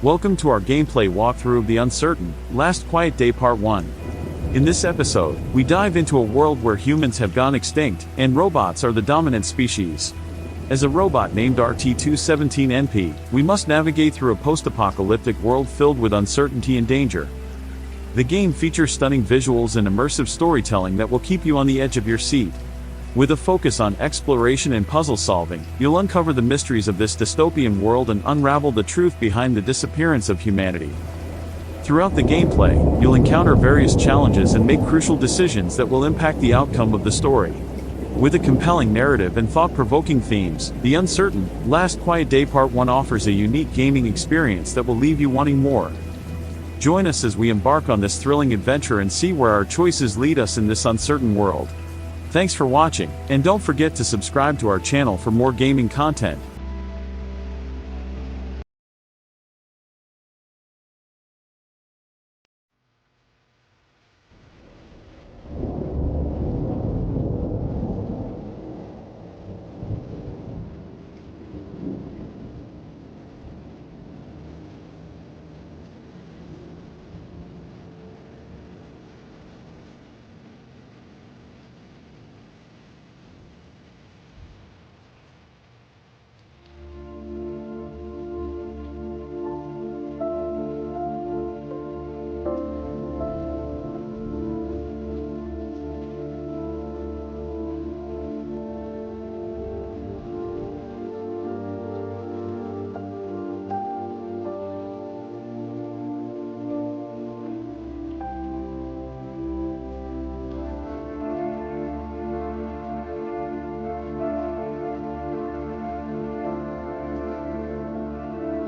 Welcome to our gameplay walkthrough of The Uncertain, Last Quiet Day Part 1. In this episode, we dive into a world where humans have gone extinct, and robots are the dominant species. As a robot named RT-217NP, we must navigate through a post-apocalyptic world filled with uncertainty and danger. The game features stunning visuals and immersive storytelling that will keep you on the edge of your seat. With a focus on exploration and puzzle solving, you'll uncover the mysteries of this dystopian world and unravel the truth behind the disappearance of humanity. Throughout the gameplay, you'll encounter various challenges and make crucial decisions that will impact the outcome of the story. With a compelling narrative and thought-provoking themes, The Uncertain, Last Quiet Day Part 1 offers a unique gaming experience that will leave you wanting more. Join us as we embark on this thrilling adventure and see where our choices lead us in this uncertain world. Thanks for watching, and don't forget to subscribe to our channel for more gaming content.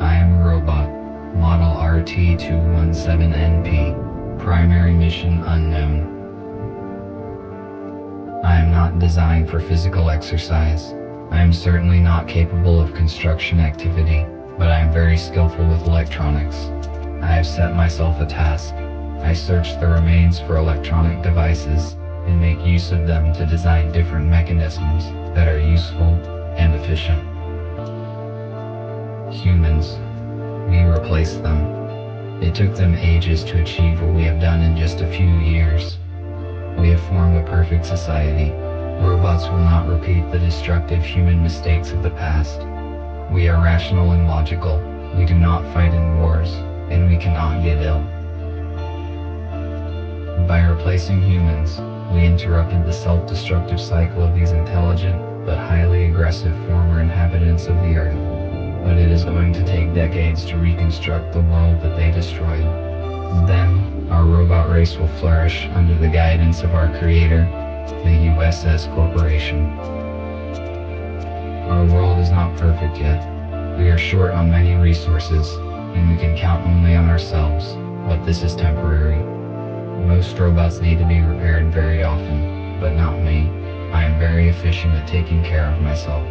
I am a robot, model RT-217NP, primary mission unknown. I am not designed for physical exercise. I am certainly not capable of construction activity, but I am very skillful with electronics. I have set myself a task. I search the remains for electronic devices and make use of them to design different mechanisms that are useful and efficient. Humans. We replaced them. It took them ages to achieve what we have done in just a few years. We have formed a perfect society. Robots will not repeat the destructive human mistakes of the past. We are rational and logical. We do not fight in wars, and we cannot get ill. By replacing humans, we interrupted the self-destructive cycle of these intelligent, but highly aggressive former inhabitants of the Earth. But it is going to take decades to reconstruct the world that they destroyed. Then, our robot race will flourish under the guidance of our creator, the USS Corporation. Our world is not perfect yet. We are short on many resources, and we can count only on ourselves, but this is temporary. Most robots need to be repaired very often, but not me. I am very efficient at taking care of myself.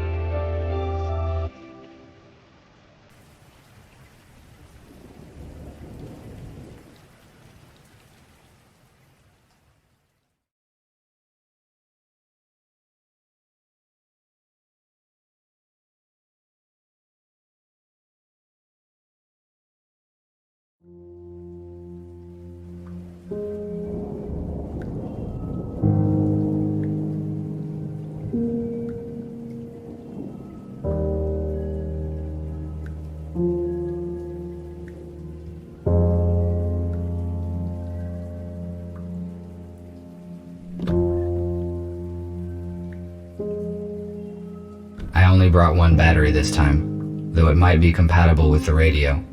I only brought one battery this time, though it might be compatible with the radio.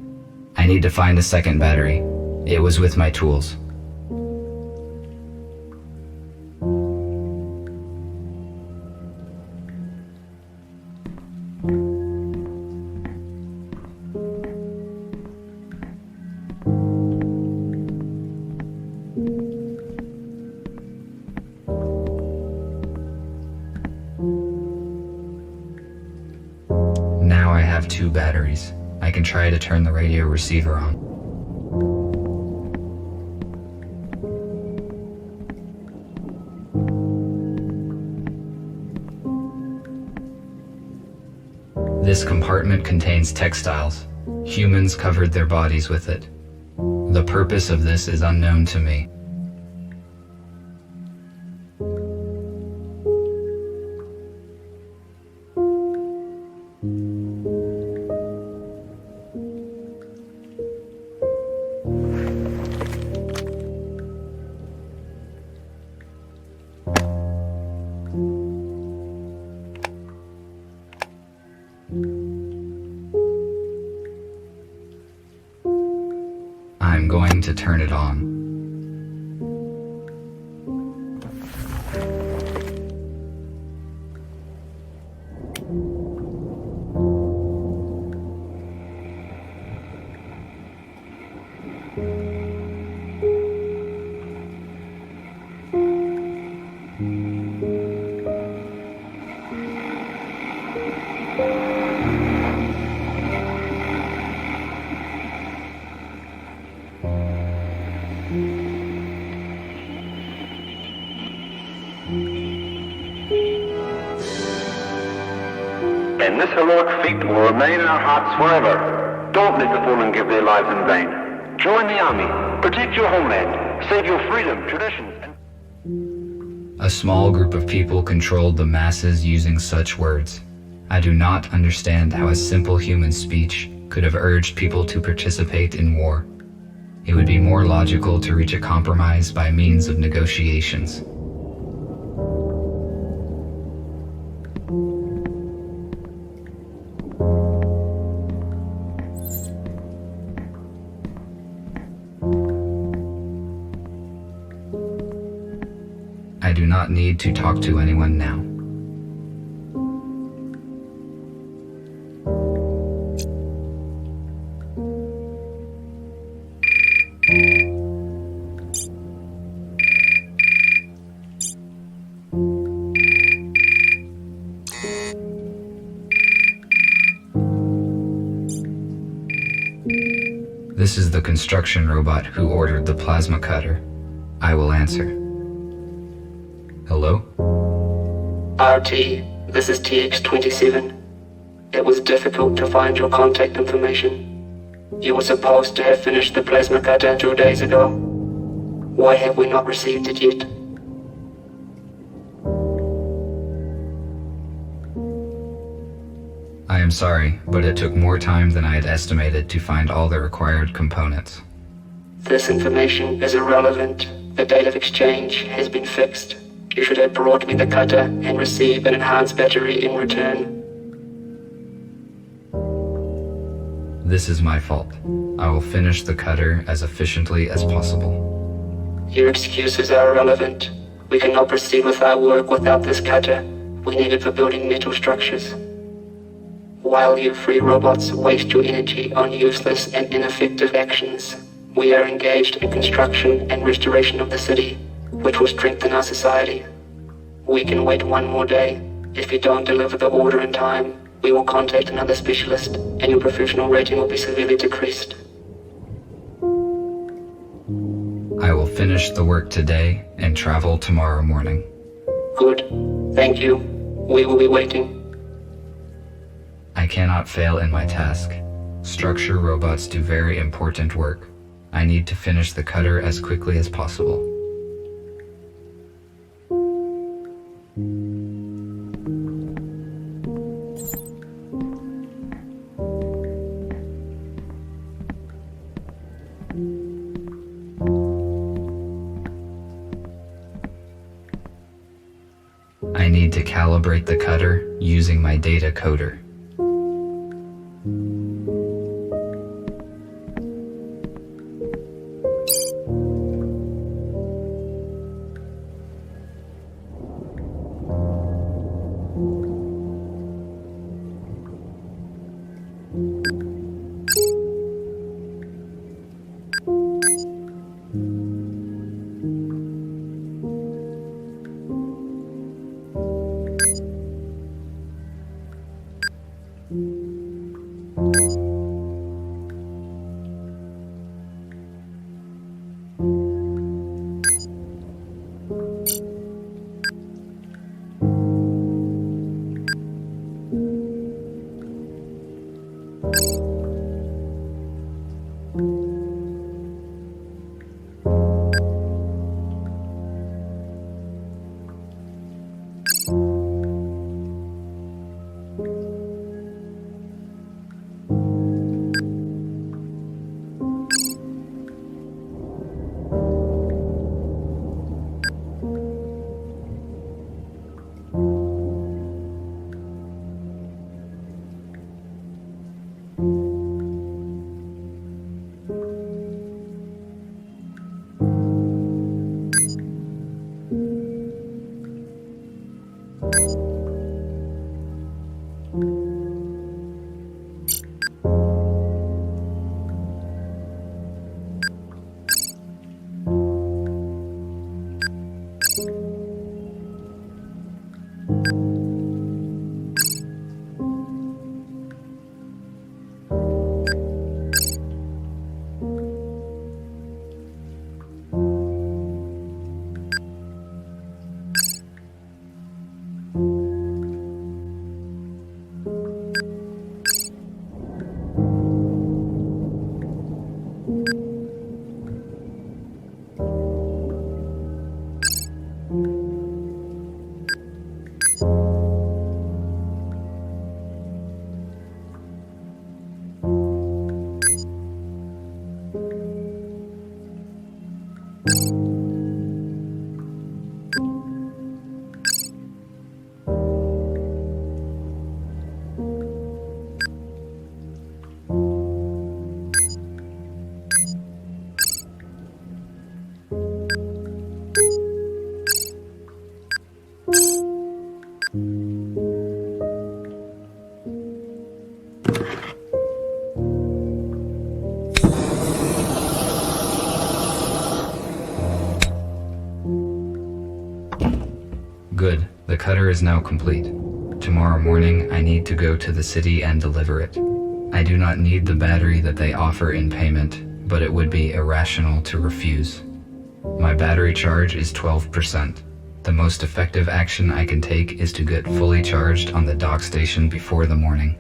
I need to find a second battery. It was with my tools. Now I have two batteries. I can try to turn the radio receiver on. This compartment contains textiles. Humans covered their bodies with it. The purpose of this is unknown to me. I'm going to turn it on. And this heroic feat will remain in our hearts forever. Don't let the fallen give their lives in vain. Join the army, protect your homeland, save your freedom, traditions, and... A small group of people controlled the masses using such words. I do not understand how a simple human speech could have urged people to participate in war. It would be more logical to reach a compromise by means of negotiations. I do not need to talk to anyone now. This is the construction robot who ordered the plasma cutter. I will answer. Hello? RT, this is TX-27. It was difficult to find your contact information. You were supposed to have finished the plasma cutter 2 days ago. Why have we not received it yet? I am sorry, but it took more time than I had estimated to find all the required components. This information is irrelevant. The date of exchange has been fixed. You should have brought me the cutter and receive an enhanced battery in return. This is my fault. I will finish the cutter as efficiently as possible. Your excuses are irrelevant. We cannot proceed with our work without this cutter. We need it for building metal structures. While you free robots waste your energy on useless and ineffective actions, we are engaged in construction and restoration of the city, which will strengthen our society. We can wait one more day. If you don't deliver the order in time, we will contact another specialist, and your professional rating will be severely decreased. I will finish the work today and travel tomorrow morning. Good. Thank you. We will be waiting. I cannot fail in my task. Structure robots do very important work. I need to finish the cutter as quickly as possible. I need to calibrate the cutter using my data coder. cutter is now complete. Tomorrow morning, I need to go to the city and deliver it. I do not need the battery that they offer in payment, but it would be irrational to refuse. My battery charge is 12%. The most effective action I can take is to get fully charged on the dock station before the morning.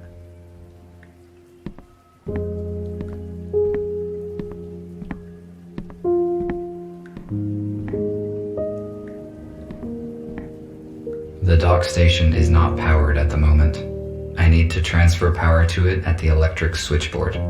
The dock station is not powered at the moment. I need to transfer power to it at the electric switchboard.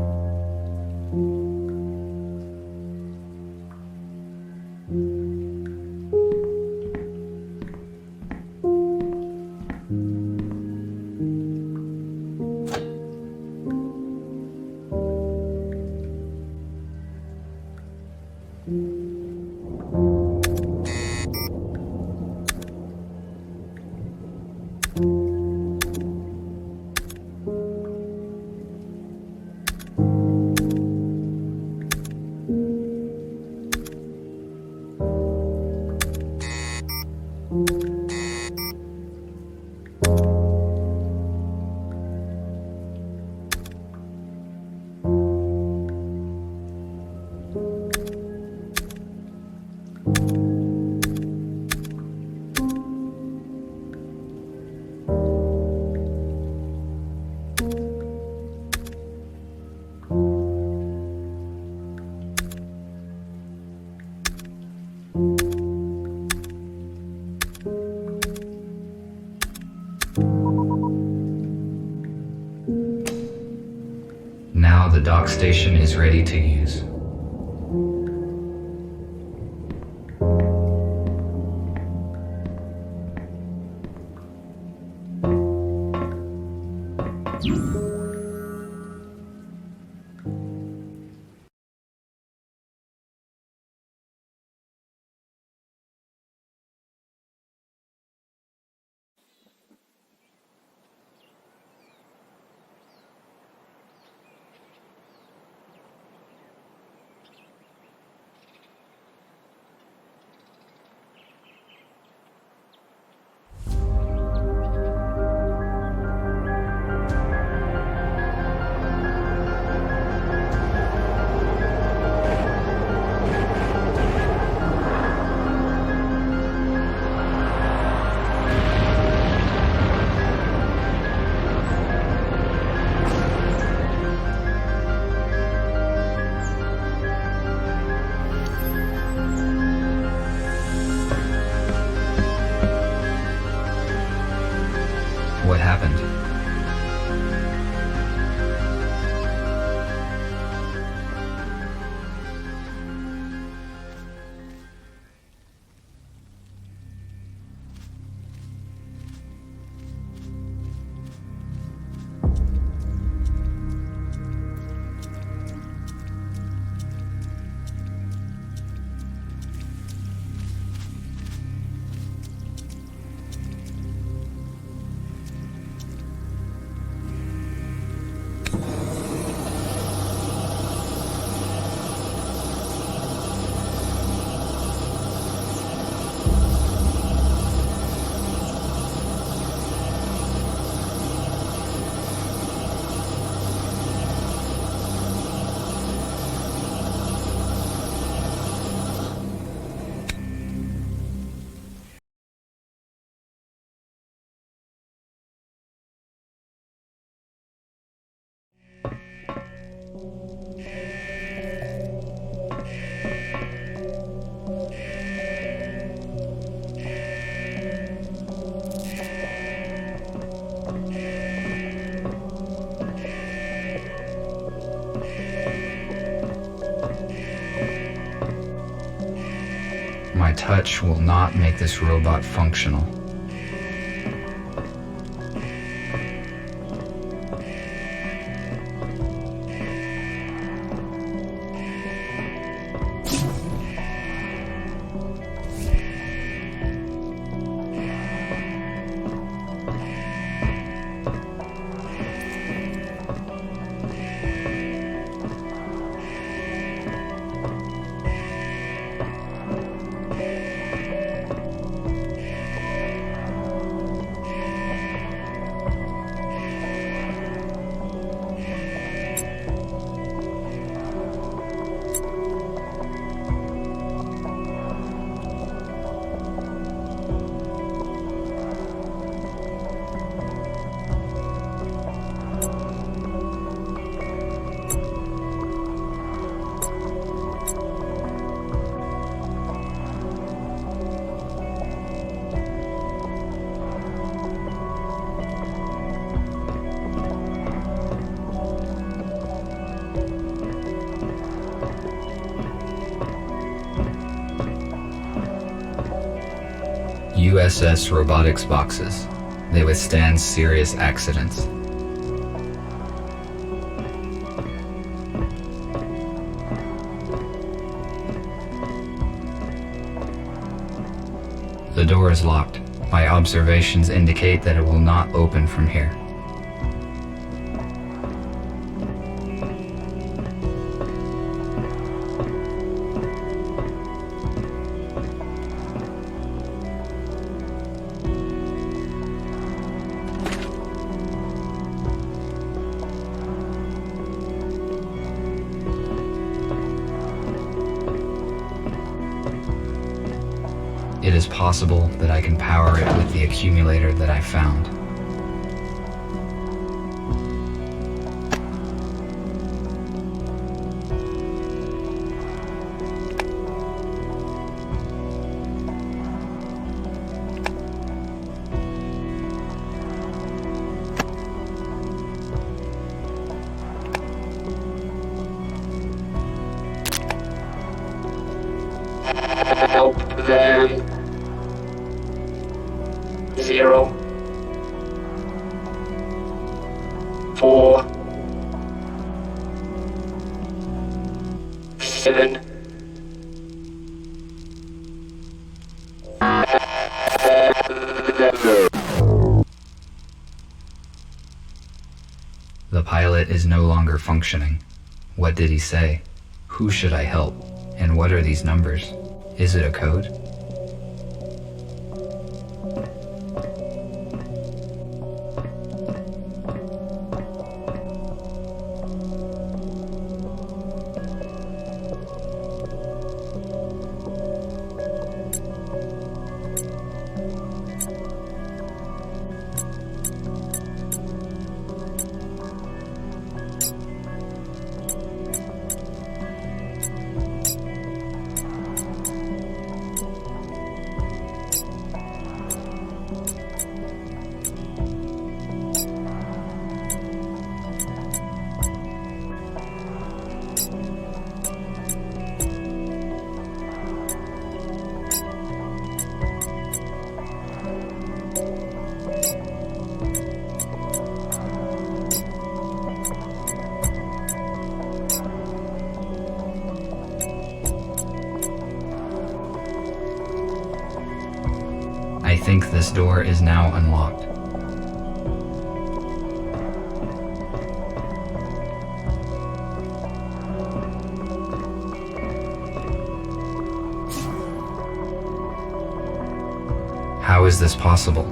Now the dock station is ready to use. What happened? My touch will not make this robot functional. USS robotics boxes. They withstand serious accidents. The door is locked. My observations indicate that it will not open from here. It is possible that I can power it with the accumulator that I found. Help them. 0 4 7 The pilot is no longer functioning. What did he say? Who should I help? And what are these numbers? Is it a code? I think this door is now unlocked. How is this possible?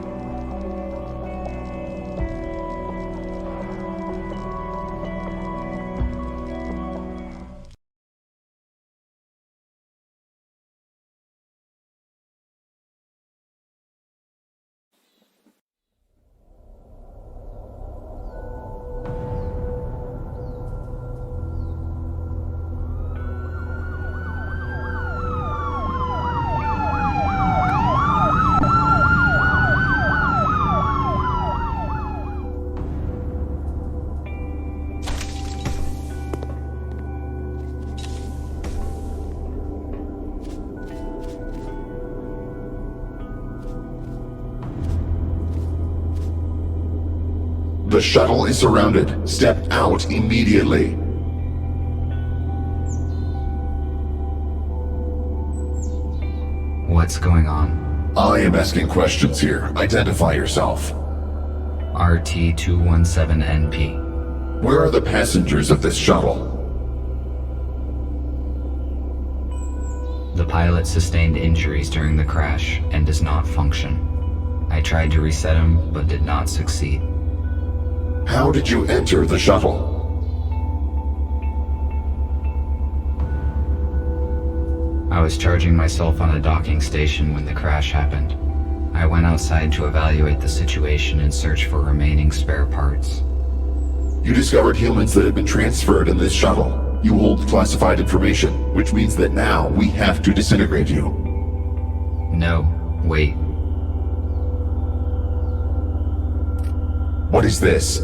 The shuttle is surrounded. Step out immediately. What's going on? I am asking questions here. Identify yourself. RT-217NP. Where are the passengers of this shuttle? The pilot sustained injuries during the crash and does not function. I tried to reset him, but did not succeed. How did you enter the shuttle? I was charging myself on a docking station when the crash happened. I went outside to evaluate the situation and search for remaining spare parts. You discovered humans that had been transferred in this shuttle. You hold classified information, which means that now we have to disintegrate you. No, wait. What is this?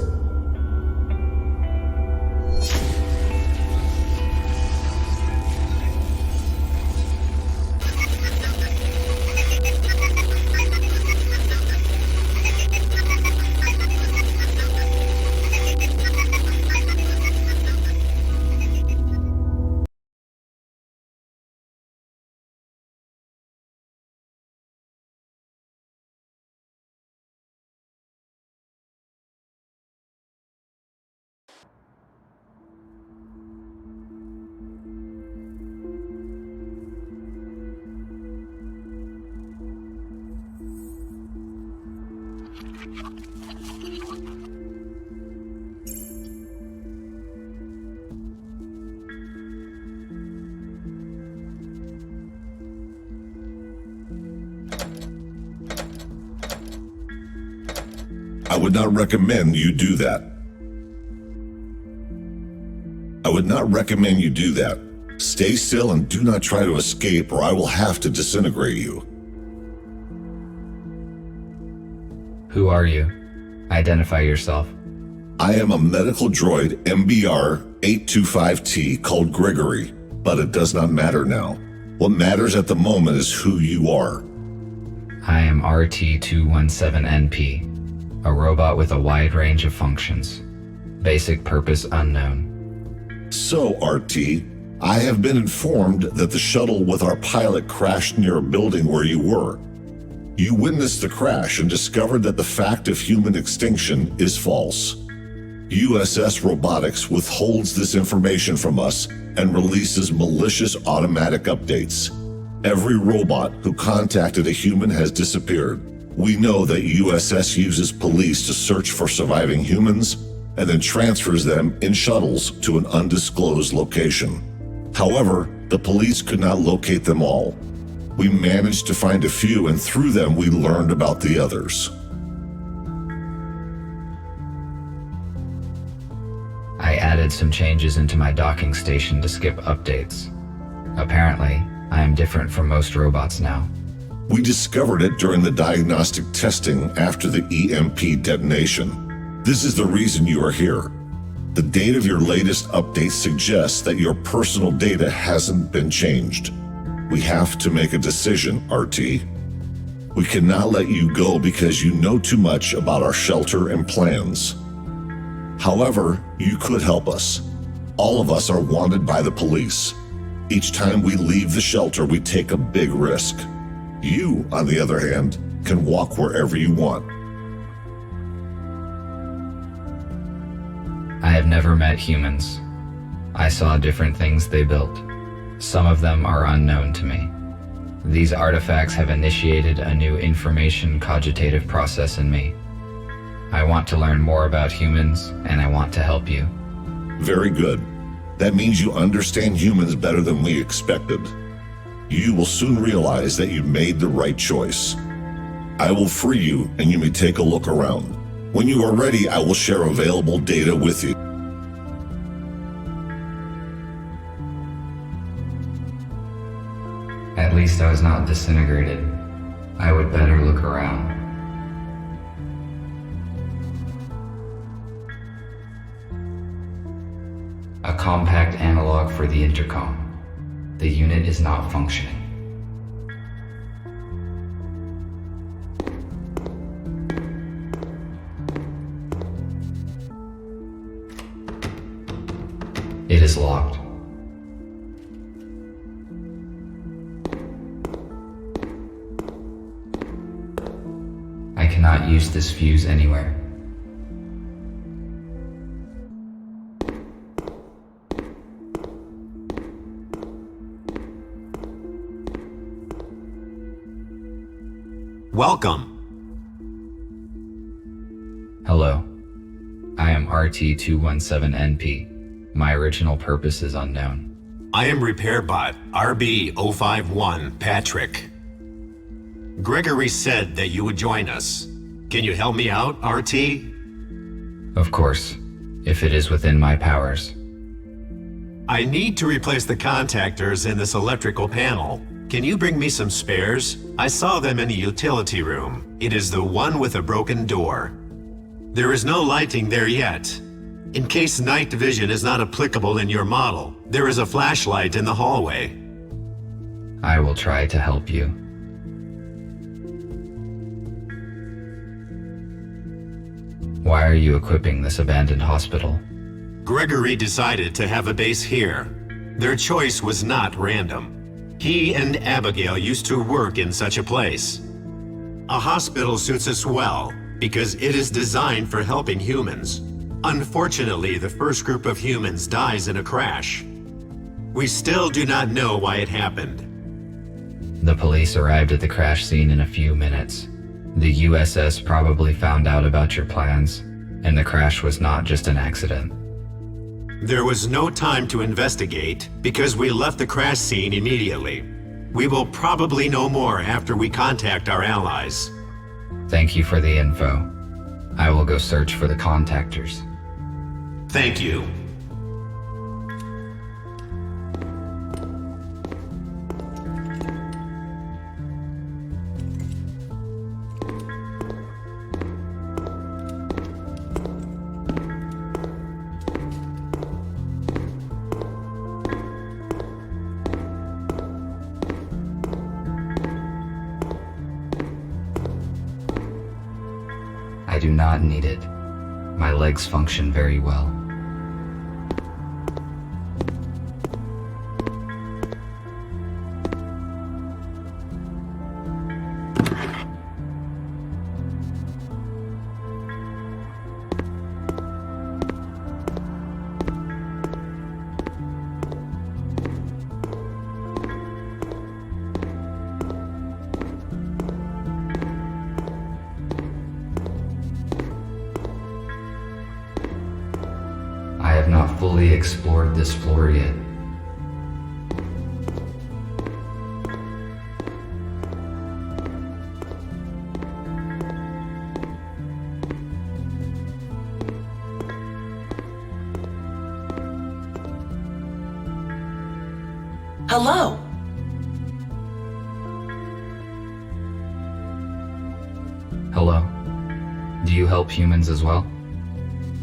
I would not recommend you do that. I would not recommend you do that. Stay still and do not try to escape, or I will have to disintegrate you. Who are you? Identify yourself. I am a medical droid MBR-825T called Gregory, but it does not matter now. What matters at the moment is who you are. I am RT-217NP, a robot with a wide range of functions. Basic purpose unknown. So, RT, I have been informed that the shuttle with our pilot crashed near a building where you were. You witnessed the crash and discovered that the fact of human extinction is false. USS Robotics withholds this information from us and releases malicious automatic updates. Every robot who contacted a human has disappeared. We know that USS uses police to search for surviving humans and then transfers them in shuttles to an undisclosed location. However, the police could not locate them all. We managed to find a few, and through them we learned about the others. I added some changes into my docking station to skip updates. Apparently, I am different from most robots now. We discovered it during the diagnostic testing after the EMP detonation. This is the reason you are here. The date of your latest update suggests that your personal data hasn't been changed. We have to make a decision, RT. We cannot let you go because you know too much about our shelter and plans. However, you could help us. All of us are wanted by the police. Each time we leave the shelter, we take a big risk. You, on the other hand, can walk wherever you want. I have never met humans. I saw different things they built. Some of them are unknown to me. These artifacts have initiated a new information cogitative process in me. I want to learn more about humans, and I want to help you. Very good. That means you understand humans better than we expected. You will soon realize that you made the right choice. I will free you, and you may take a look around. When you are ready, I will share available data with you. At least I was not disintegrated. I would better look around. A compact analog for the intercom. The unit is not functioning. It is locked. I cannot use this fuse anywhere. Welcome. Hello. I am RT-217NP. My original purpose is unknown. I am Repair Bot RB-051 Patrick. Gregory said that you would join us. Can you help me out, RT? Of course, if it is within my powers. I need to replace the contactors in this electrical panel. Can you bring me some spares? I saw them in the utility room. It is the one with a broken door. There is no lighting there yet. In case night vision is not applicable in your model, there is a flashlight in the hallway. I will try to help you. Why are you equipping this abandoned hospital? Gregory decided to have a base here. Their choice was not random. He and Abigail used to work in such a place. A hospital suits us well because it is designed for helping humans. Unfortunately, the first group of humans dies in a crash. We still do not know why it happened. The police arrived at the crash scene in a few minutes. The USS probably found out about your plans, and the crash was not just an accident. There was no time to investigate because we left the crash scene immediately. We will probably know more after we contact our allies. Thank you for the info. I will go search for the contactors. Thank you. I do not need it. My legs function very well. I have not fully explored this floor yet. Hello. Hello? Do you help humans as well?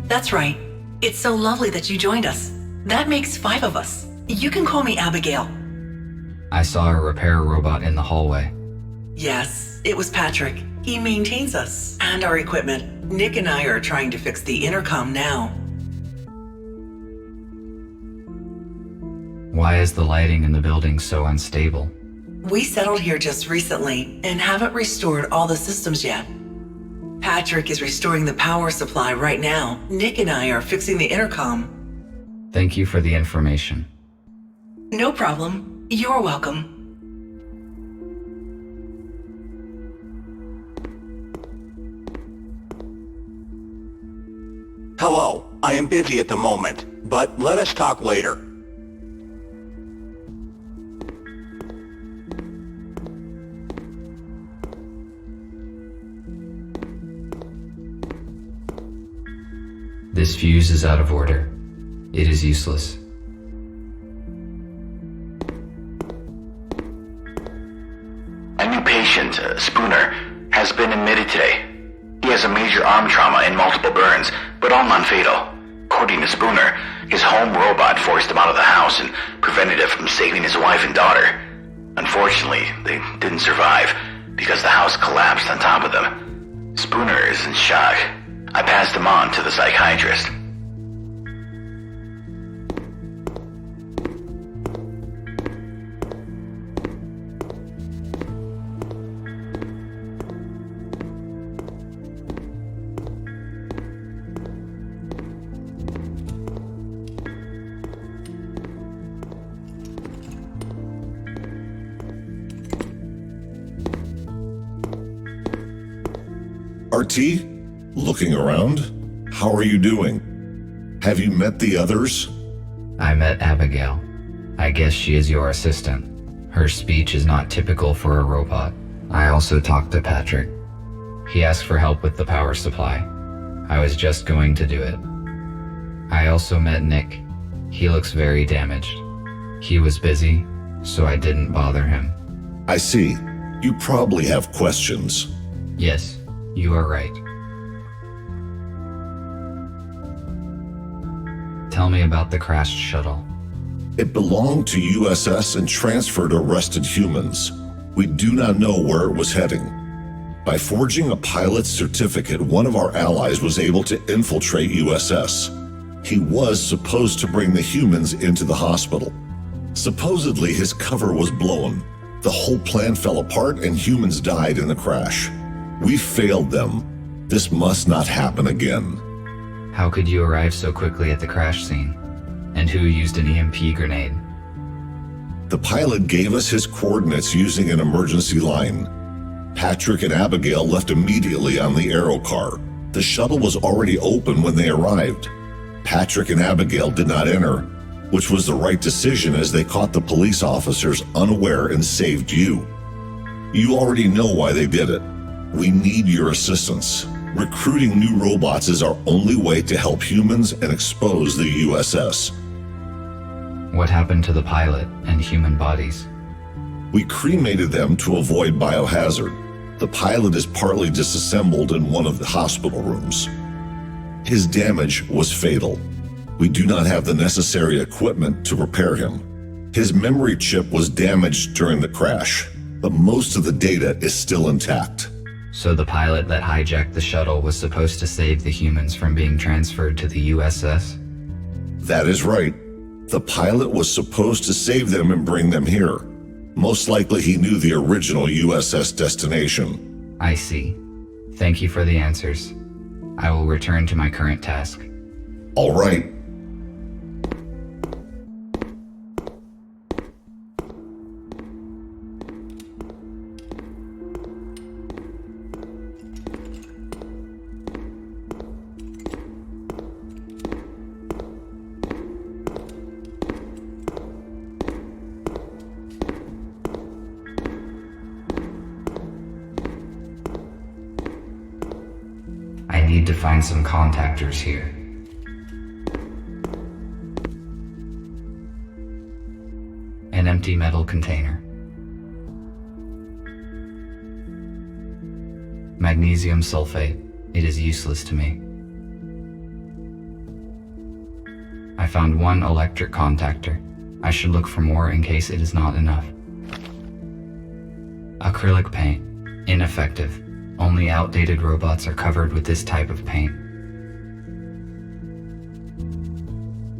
That's right. It's so lovely that you joined us. That makes 5 of us. You can call me Abigail. I saw a repair robot in the hallway. Yes, it was Patrick. He maintains us and our equipment. Nick and I are trying to fix the intercom now. Why is the lighting in the building so unstable? We settled here just recently and haven't restored all the systems yet. Patrick is restoring the power supply right now. Nick and I are fixing the intercom. Thank you for the information. No problem. You're welcome. Hello, I am busy at the moment, but let us talk later. This fuse is out of order. It is useless. A new patient, Spooner, has been admitted today. He has a major arm trauma and multiple burns, but all non-fatal. According to Spooner, his home robot forced him out of the house and prevented it from saving his wife and daughter. Unfortunately, they didn't survive because the house collapsed on top of them. Spooner is in shock. I passed him on to the psychiatrist. RT? Looking around? How are you doing? Have you met the others? I met Abigail. I guess she is your assistant. Her speech is not typical for a robot. I also talked to Patrick. He asked for help with the power supply. I was just going to do it. I also met Nick. He looks very damaged. He was busy, so I didn't bother him. I see. You probably have questions. Yes, you are right. Tell me about the crashed shuttle. It belonged to USS and transferred to arrested humans. We do not know where it was heading. By forging a pilot's certificate, one of our allies was able to infiltrate USS. He was supposed to bring the humans into the hospital. Supposedly, his cover was blown. The whole plan fell apart and humans died in the crash. We failed them. This must not happen again. How could you arrive so quickly at the crash scene? And who used an EMP grenade? The pilot gave us his coordinates using an emergency line. Patrick and Abigail left immediately on the aero car. The shuttle was already open when they arrived. Patrick and Abigail did not enter, which was the right decision as they caught the police officers unaware and saved you. You already know why they did it. We need your assistance. Recruiting new robots is our only way to help humans and expose the USS. What happened to the pilot and human bodies? We cremated them to avoid biohazard. The pilot is partly disassembled in one of the hospital rooms. His damage was fatal. We do not have the necessary equipment to repair him. His memory chip was damaged during the crash, but most of the data is still intact. So the pilot that hijacked the shuttle was supposed to save the humans from being transferred to the USS? That is right. The pilot was supposed to save them and bring them here. Most likely he knew the original USS destination. I see. Thank you for the answers. I will return to my current task. All right. I need to find some contactors here. An empty metal container. Magnesium sulfate. It is useless to me. I found one electric contactor. I should look for more in case it is not enough. Acrylic paint. Ineffective. Only outdated robots are covered with this type of paint.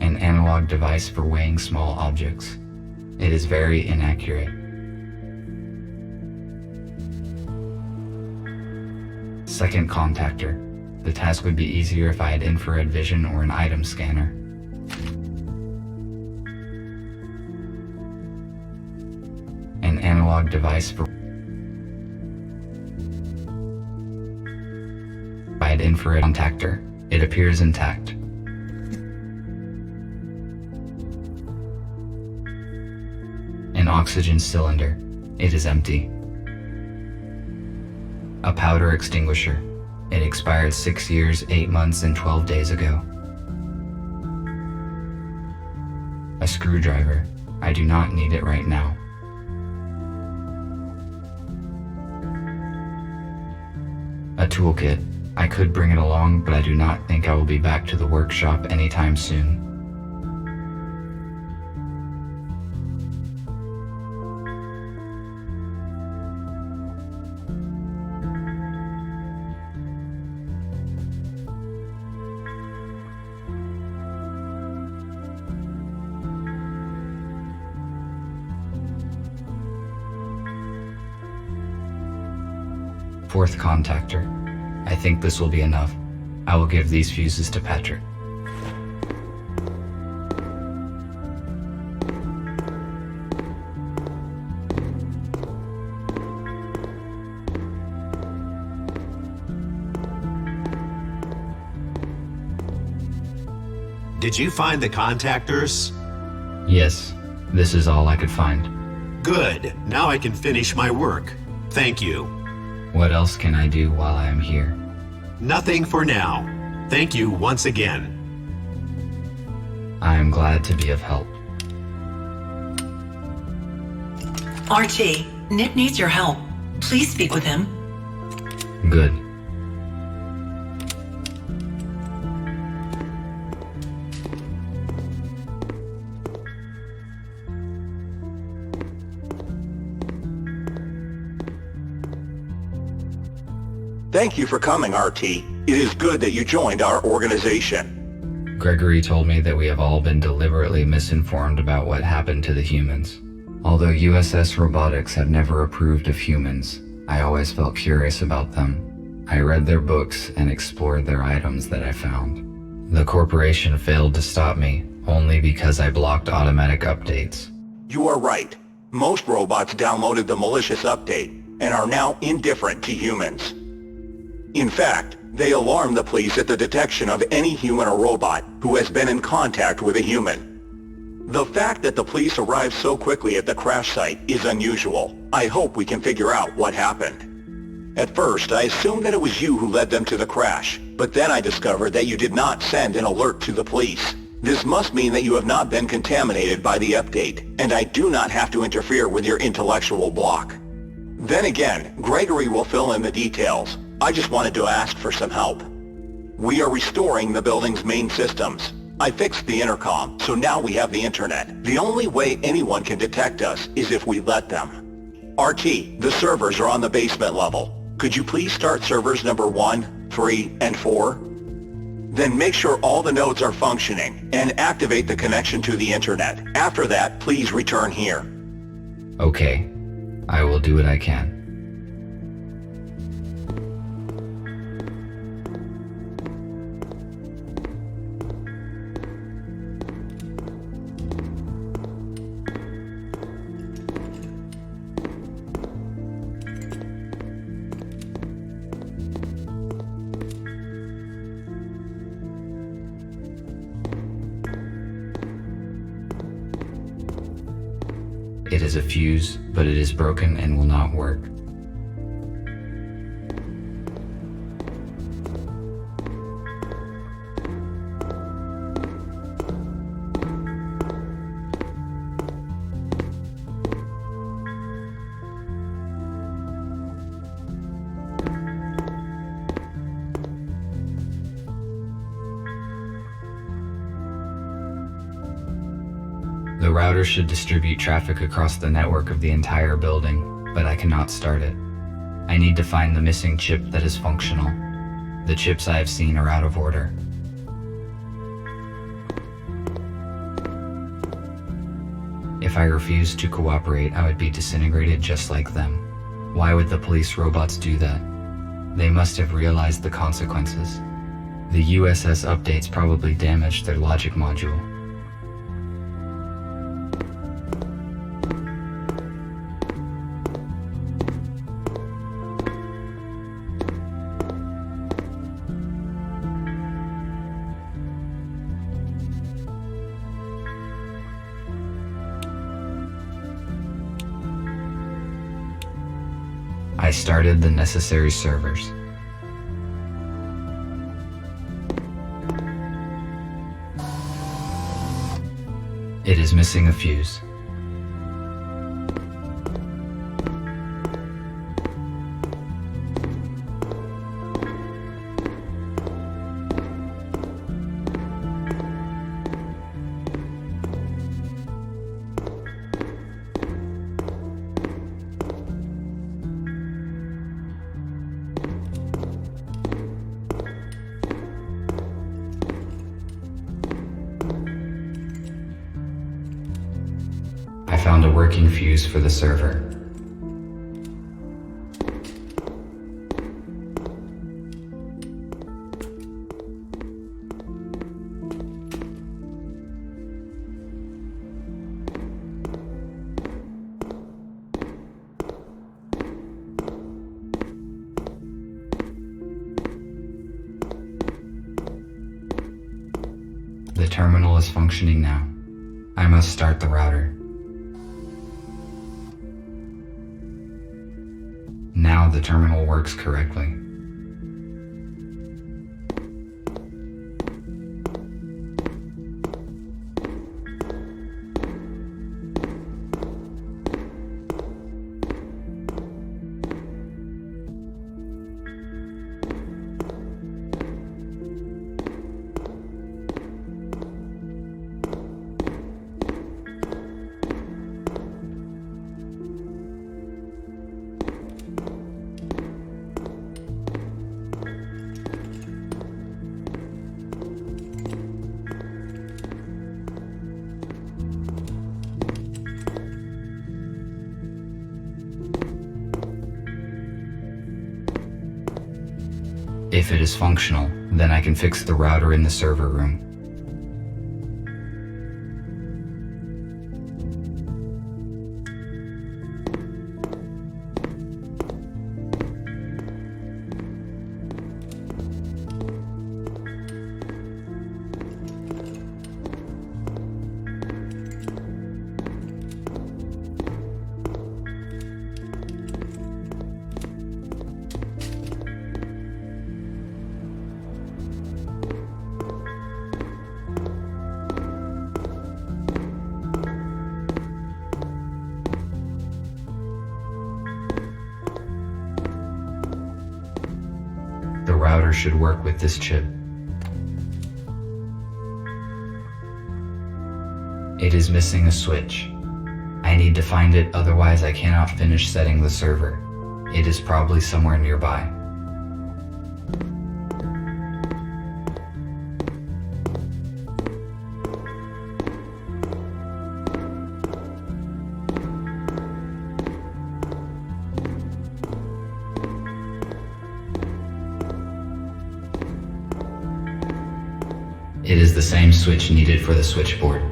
An analog device for weighing small objects. It is very inaccurate. Second contactor. The task would be easier if I had infrared vision or an item scanner. An analog device for infrared contactor. It appears intact. An oxygen cylinder. It is empty. A powder extinguisher. It expired 6 years, 8 months, and 12 days ago. A screwdriver. I do not need it right now. A toolkit. I could bring it along, but I do not think I will be back to the workshop anytime soon. Fourth contactor. I think this will be enough. I will give these fuses to Patrick. Did you find the contactors? Yes, this is all I could find. Good. Now I can finish my work. Thank you. What else can I do while I am here? Nothing for now. Thank you once again. I am glad to be of help. RT, Nick needs your help. Please speak with him. Good. Thank you for coming, RT. It is good that you joined our organization. Gregory told me that we have all been deliberately misinformed about what happened to the humans. Although USS Robotics have never approved of humans, I always felt curious about them. I read their books and explored their items that I found. The corporation failed to stop me only because I blocked automatic updates. You are right. Most robots downloaded the malicious update and are now indifferent to humans. In fact, they alarm the police at the detection of any human or robot who has been in contact with a human. The fact that the police arrived so quickly at the crash site is unusual. I hope we can figure out what happened. At first, I assumed that it was you who led them to the crash, but then I discovered that you did not send an alert to the police. This must mean that you have not been contaminated by the update, and I do not have to interfere with your intellectual block. Then again, Gregory will fill in the details. I just wanted to ask for some help. We are restoring the building's main systems. I fixed the intercom, so now we have the internet. The only way anyone can detect us is if we let them. RT, the servers are on the basement level. Could you please start servers number 1, 3, and 4? Then make sure all the nodes are functioning, and activate the connection to the internet. After that, please return here. Okay. I will do what I can. It is a fuse, but it is broken and will not work. The router should distribute traffic across the network of the entire building, but I cannot start it. I need to find the missing chip that is functional. The chips I have seen are out of order. If I refused to cooperate, I would be disintegrated just like them. Why would the police robots do that? They must have realized the consequences. The USS updates probably damaged their logic module. I started the necessary servers. It is missing a fuse. I found a working fuse for the server. The terminal is functioning now. I must start the router. Now the terminal works correctly. If it is functional, then I can fix the router in the server room. router should work with this chip. It is missing a switch. I need to find it, otherwise I cannot finish setting the server. It is probably somewhere nearby. It is the same switch needed for the switchboard.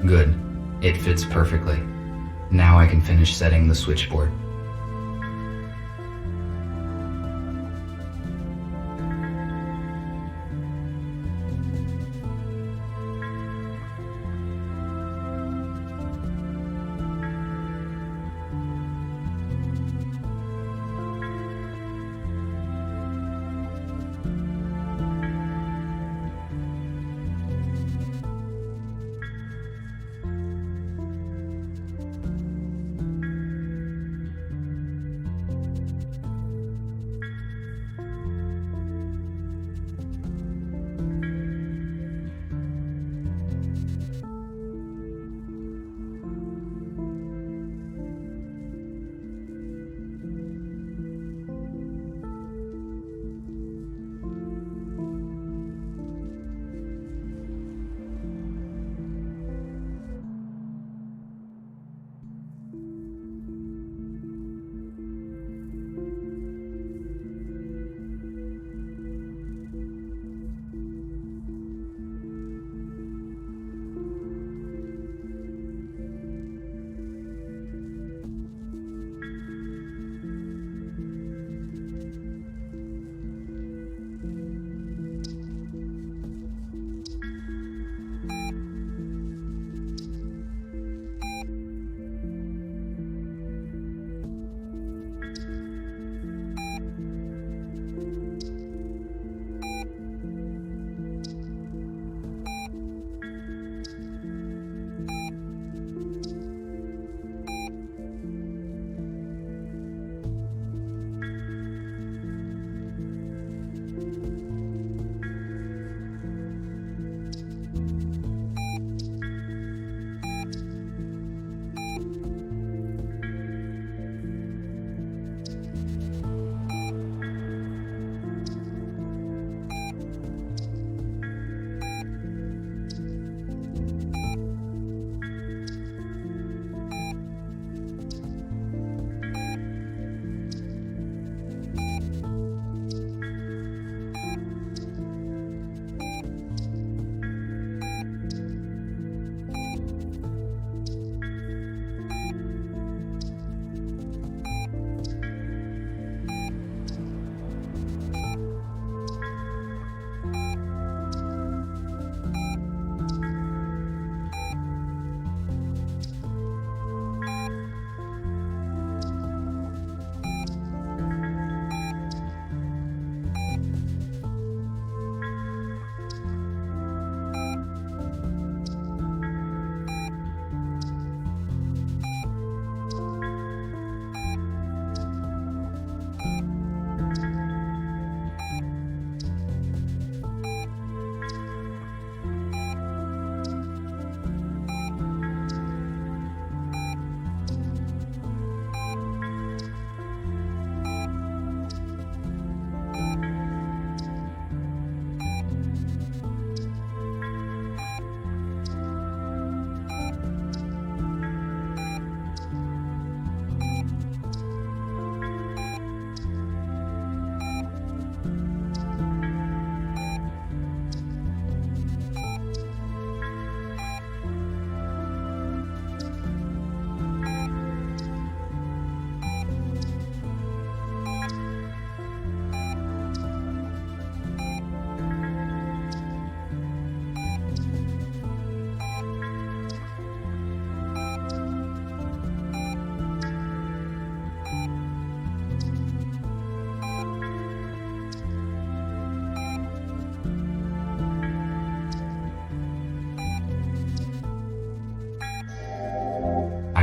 Good. It fits perfectly. Now I can finish setting the switchboard.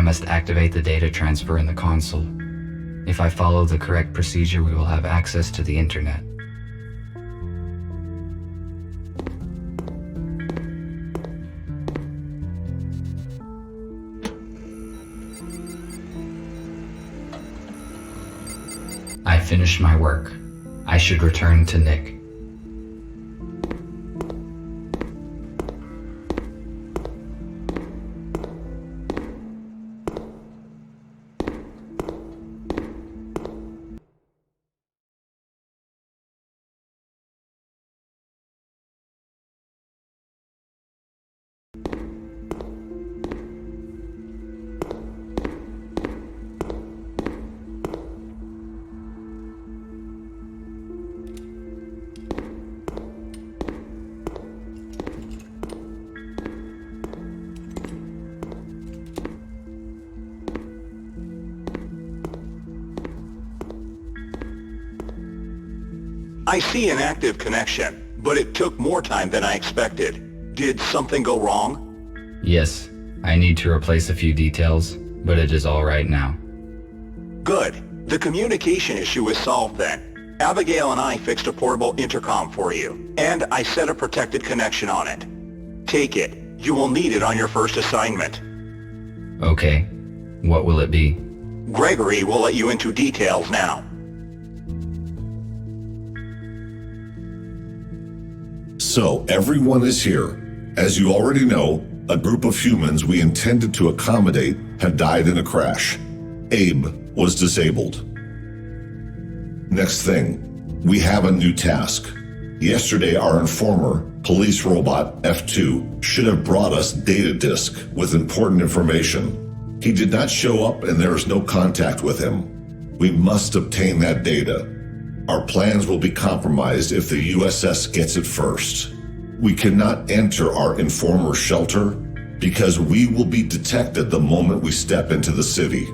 I must activate the data transfer in the console. If I follow the correct procedure, we will have access to the internet. I finished my work. I should return to Nick. I see an active connection, but it took more time than I expected. Did something go wrong? Yes, I need to replace a few details, but it is all right now. Good. The communication issue is solved then. Abigail and I fixed a portable intercom for you, and I set a protected connection on it. Take it. You will need it on your first assignment. Okay. What will it be? Gregory will let you into details now. So, everyone is here. As you already know, a group of humans we intended to accommodate have died in a crash. Abe was disabled. Next thing, we have a new task. Yesterday, our informer, police robot F2, should have brought us data disk with important information. He did not show up and there is no contact with him. We must obtain that data. Our plans will be compromised if the USS gets it first. We cannot enter our informer shelter because we will be detected the moment we step into the city.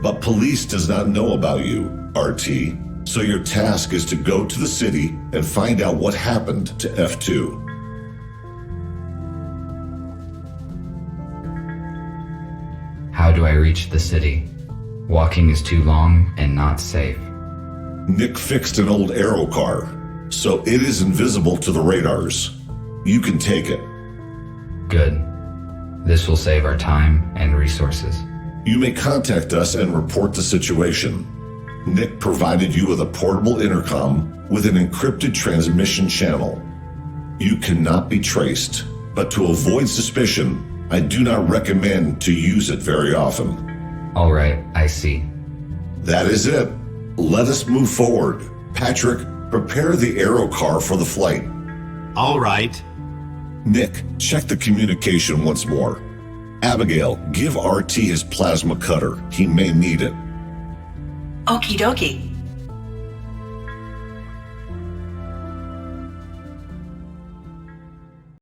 But police does not know about you, RT, so your task is to go to the city and find out what happened to F2. How do I reach the city? Walking is too long and not safe. Nick fixed an old aero car, so it is invisible to the radars. You can take it. Good. This will save our time and resources. You may contact us and report the situation. Nick provided you with a portable intercom with an encrypted transmission channel. You cannot be traced, but to avoid suspicion, I do not recommend to use it very often. All right, I see. That is it. Let us move forward. Patrick, prepare the aero car for the flight. All right. Nick, check the communication once more. Abigail, give RT his plasma cutter. He may need it. Okie dokie.